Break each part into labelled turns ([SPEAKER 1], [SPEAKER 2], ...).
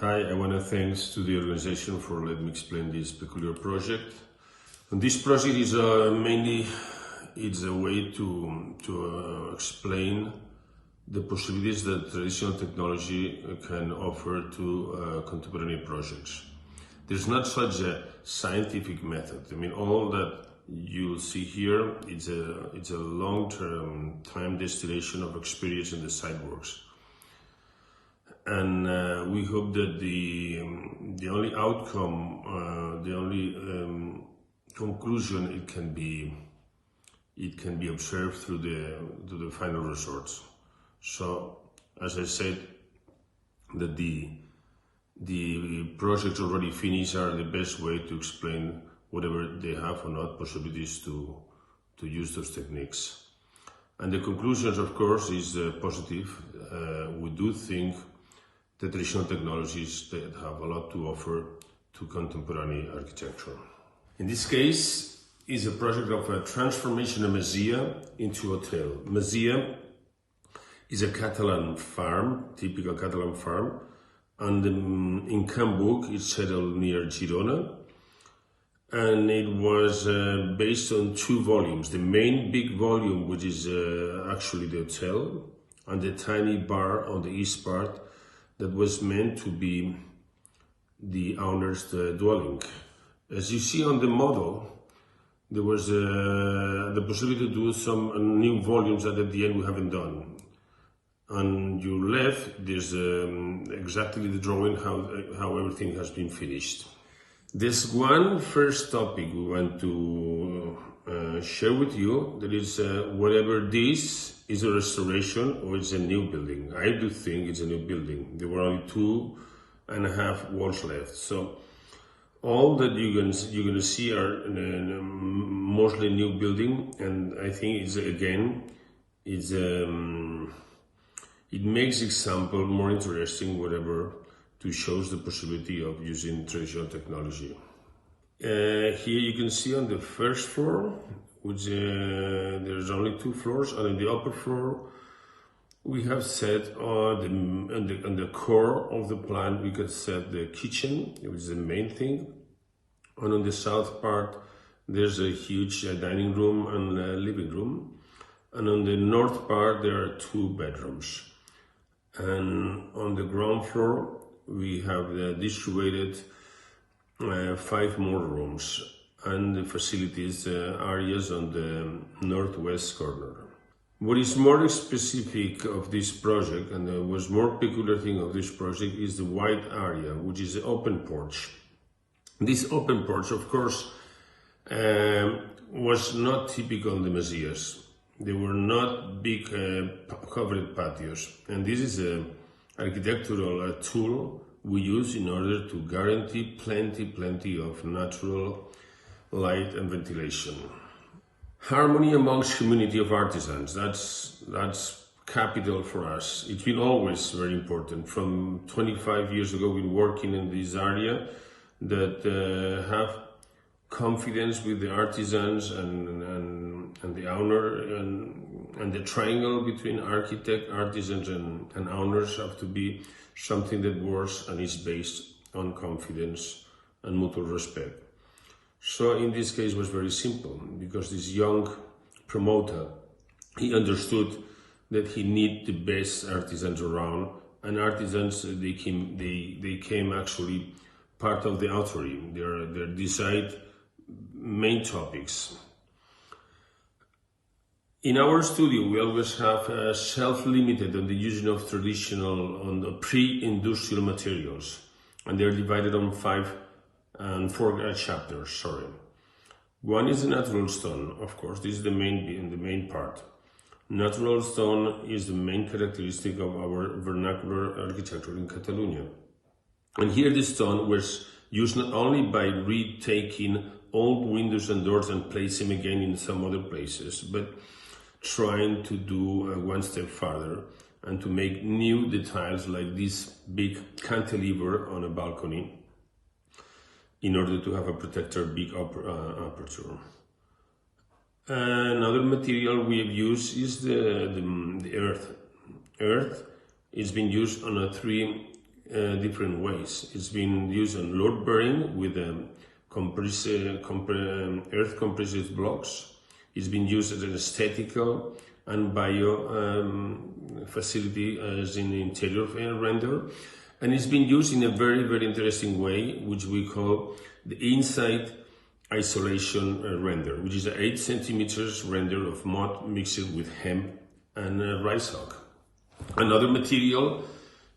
[SPEAKER 1] Hi, I want to thanks to the organization for letting me explain this peculiar project. And this project is mainly it's a way to explain the possibilities that traditional technology can offer to contemporary projects. There's not such a scientific method. I mean, all that you'll see here it's a long-term time distillation of experience in the site works. And we hope that the only outcome, the only conclusion it can be observed through the final results. So, as I said, that the projects already finished are the best way to explain whatever they have or not possibilities to use those techniques. And the conclusions, of course, is positive. We do think the traditional technologies that have a lot to offer to contemporary architecture. In this case, is a project of a transformation of Masia into hotel. Masia is a Catalan farm, typical Catalan farm, and in Buch, it's settled near Girona, and it was based on two volumes. The main big volume, which is actually the hotel, and the tiny bar on the east part, that was meant to be the owner's dwelling. As you see on the model, there was the possibility to do some new volumes that at the end we haven't done. On your left, there's exactly the drawing how everything has been finished. There's one first topic we want to share with you, that is whatever this is a restoration or it's a new building. I do think it's a new building. There were only 2.5 walls left. So all that you're gonna see are mostly new building, and I think it makes example more interesting, whatever, to show the possibility of using traditional technology. Here you can see on the first floor, which there's only 2 floors, and in the upper floor we have set on the core of the plan we could set the kitchen, which is the main thing, and on the south part there's a huge dining room and living room, and on the north part there are 2 bedrooms, and on the ground floor we have distributed 5 more rooms and the facilities areas on the northwest corner. What is more specific of this project, and the was more peculiar thing of this project, is the white area, which is the open porch. This open porch, of course, was not typical in the Masias. They were not big covered patios, and this is an architectural tool we use in order to guarantee plenty of natural light and ventilation. Harmony amongst community of artisans, that's capital for us. It's been always very important. From 25 years ago, we've been working in this area that have confidence with the artisans and the owner, and the triangle between architect, artisans and owners have to be something that works and is based on confidence and mutual respect. So in this case it was very simple, because this young promoter, he understood that he need the best artisans around, and artisans they came actually part of the authority. They decide main topics. In our studio, we always have self-limited on the using of traditional, on the pre-industrial materials, and they're divided on 4 chapters. Sorry. One is the natural stone, of course. This is the main part. Natural stone is the main characteristic of our vernacular architecture in Catalonia, and here the stone was used not only by retaking old windows and doors and place them again in some other places, but trying to do one step further and to make new details like this big cantilever on a balcony in order to have a protector big aperture. Another material we have used is the earth. Earth is being used on 3 different ways. It's been used on load bearing with earth compressed blocks. It's been used as an aesthetical and bio facility as in interior render. And it's been used in a very, very interesting way, which we call the inside isolation render, which is an 8 centimeters render of mud mixed with hemp and rice hog. Another material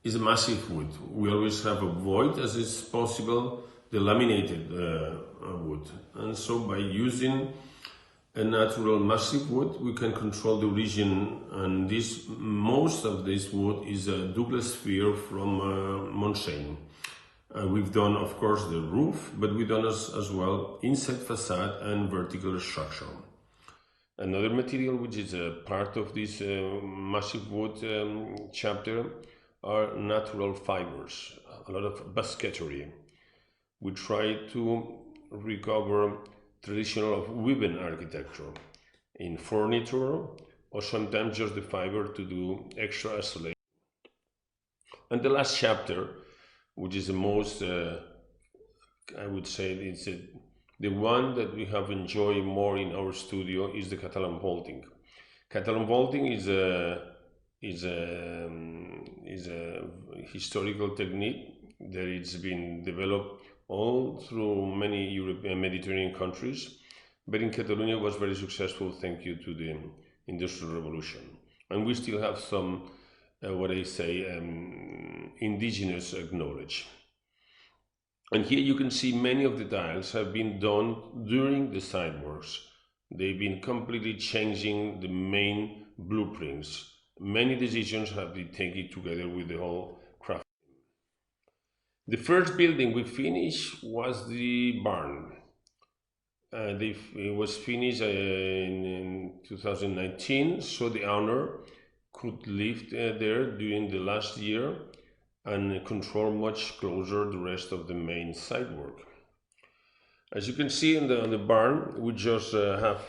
[SPEAKER 1] is a massive wood. We always have avoid, as is possible, the laminated wood. And so by using a natural massive wood, we can control the origin, and most of this wood is a Douglas fir from Montseny. We've done, of course, the roof, but we've done as well inside facade and vertical structure. Another material which is a part of this massive wood chapter are natural fibers, a lot of basketry. We try to recover traditional of woven architecture in furniture, or sometimes just the fiber to do extra isolation. And the last chapter, which is the most, I would say, it's the one that we have enjoyed more in our studio, is the Catalan vaulting. Catalan vaulting is a historical technique that it's been developed all through many European Mediterranean countries, but in Catalonia was very successful thanks to the Industrial Revolution. And we still have some, indigenous knowledge. And here you can see many of the tiles have been done during the site works. They've been completely changing the main blueprints. Many decisions have been taken together with the whole craft. The first building we finished was the barn. It was finished in 2019, so the owner could live there during the last year and control much closer the rest of the main site work. As you can see on the barn, we just have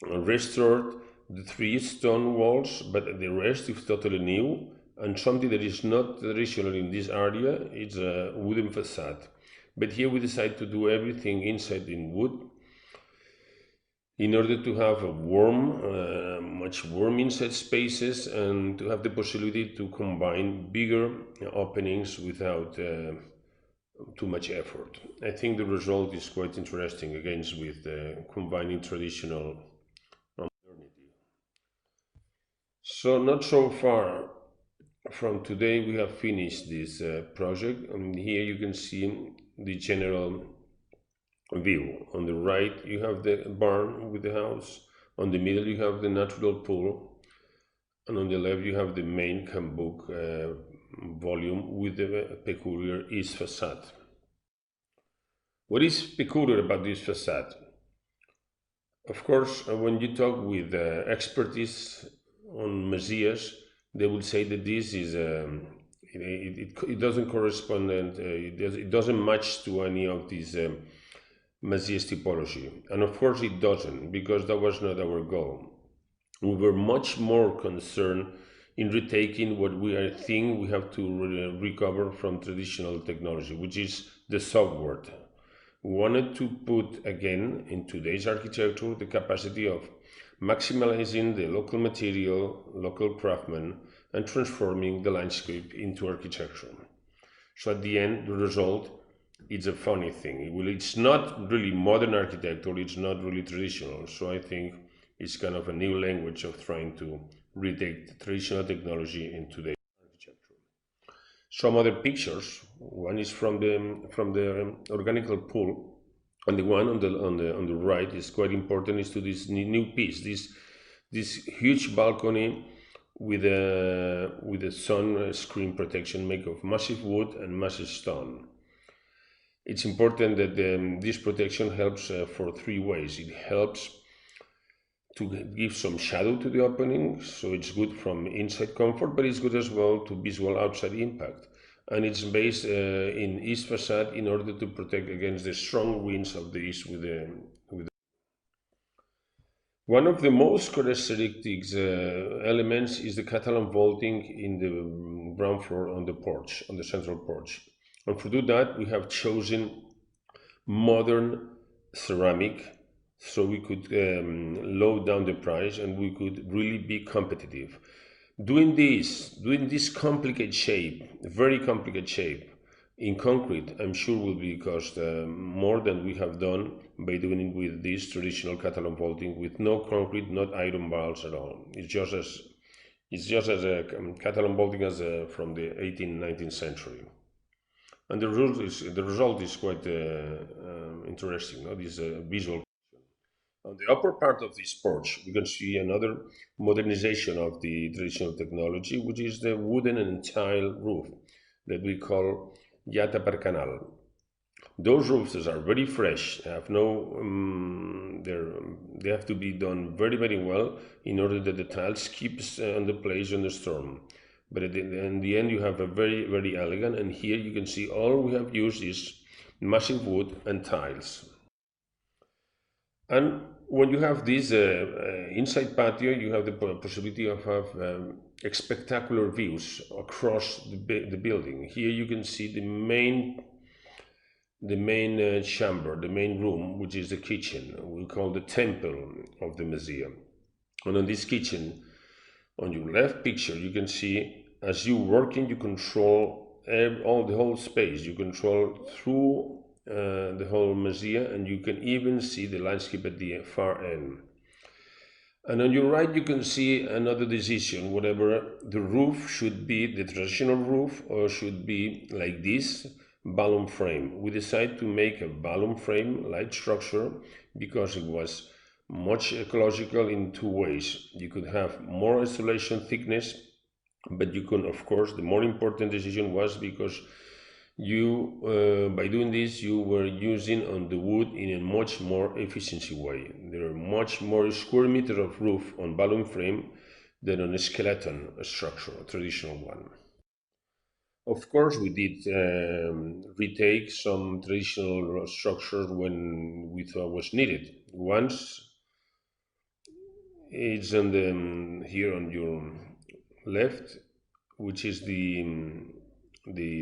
[SPEAKER 1] restored the 3 stone walls, but the rest is totally new. And something that is not traditional in this area is a wooden facade. But here we decided to do everything inside in wood in order to have a much warm inside spaces, and to have the possibility to combine bigger openings without too much effort. I think the result is quite interesting, again, with combining traditional and modernity. So not so far from today we have finished this project, and here you can see the general view. On the right you have the barn with the house, on the middle you have the natural pool, and on the left you have the main Buch volume with the peculiar east facade. What is peculiar about this facade? Of course, when you talk with expertise on messias, they will say that this is it doesn't correspond, and it doesn't match to any of these messias typology. And of course it doesn't, because that was not our goal. We were much more concerned in retaking what we think we have to recover from traditional technology, which is the software. We wanted to put again in today's architecture the capacity of maximizing the local material, local craftsmen, and transforming the landscape into architecture. So at the end, the result is a funny thing. It's not really modern architecture, it's not really traditional. So I think it's kind of a new language of trying to retake traditional technology in today's architecture. Some other pictures. One is from the organical pool, and the one on the right is quite important. Is to this new piece, this huge balcony with a sun screen protection made of massive wood and massive stone. It's important that this protection helps for 3 ways. It helps to give some shadow to the opening, so it's good from inside comfort, but it's good as well to visual outside impact. And it's based in east facade in order to protect against the strong winds of the east with the One of the most characteristic elements is the Catalan vaulting in the ground floor on the porch, on the central porch. And to do that, we have chosen modern ceramic, so we could lower down the price and we could really be competitive. Doing this complicated shape, very complicated shape, in concrete, I'm sure will be cost more than we have done by doing it with this traditional Catalan vaulting with no concrete, not iron bars at all. It's just as a Catalan vaulting as from the 18th, 19th century. And the result is quite interesting. No? This visual. On the upper part of this porch, we can see another modernization of the traditional technology, which is the wooden and tile roof that we call Yata per Canal. Those roofs are very fresh, have no, they have to be done very, very well in order that the tiles keeps on the place in the storm. But in the end, you have a very, very elegant, and here you can see all we have used is massive wood and tiles. And when you have this inside patio, you have the possibility of have spectacular views across the building. Here you can see the main chamber, the main room, which is the kitchen. We call the temple of the museum. And on this kitchen, on your left picture, you can see as you working, you control the whole space. You control through the whole museum, and you can even see the landscape at the far end. And on your right, you can see another decision, whatever the roof should be, the traditional roof, or should be like this, balloon frame. We decided to make a balloon frame light structure because it was much ecological in two ways. You could have more insulation thickness, but you can, of course, the more important decision was because you, by doing this, you were using on the wood in a much more efficiency way. There are much more square meter of roof on balloon frame than on a skeleton structure, a traditional one. Of course, we did retake some traditional structures when we thought was needed. Once it's on the here on your left, which is the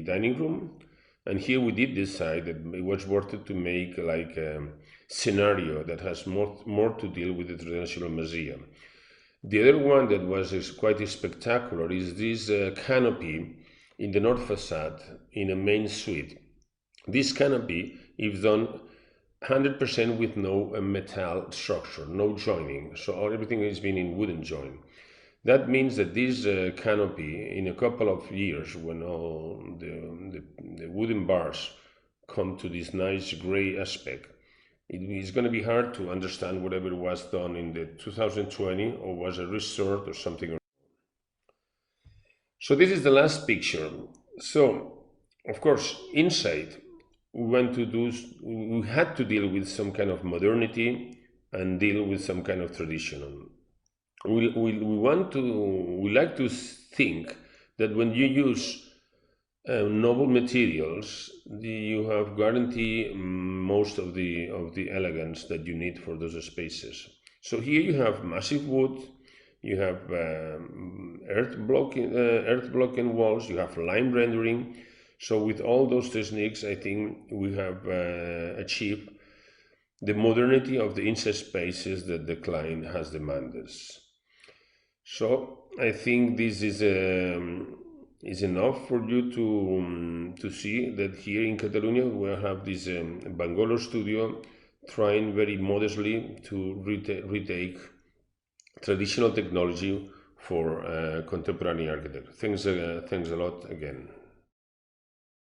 [SPEAKER 1] dining room, and here we did decide that it was worth it to make like a scenario that has more to deal with the traditional museum. The other one that was quite spectacular is this canopy in the north facade in a main suite. This canopy is done 100% with no metal structure, no joining, so everything has been in wooden joint. That means that this canopy, in a couple of years, when all the wooden bars come to this nice gray aspect, it is going to be hard to understand whatever was done in the 2020 or was a restored or something. So this is the last picture. So, of course, inside, we had to deal with some kind of modernity and deal with some kind of tradition. We like to think that when you use noble materials, you have guarantee most of the elegance that you need for those spaces. So here you have massive wood, you have earth blocking walls, you have lime rendering. So with all those techniques, I think we have achieved the modernity of the inside spaces that the client has demanded. So I think this is enough for you to see that here in Catalonia we have this Bangolo studio trying very modestly to retake traditional technology for contemporary architecture. Thanks a lot again.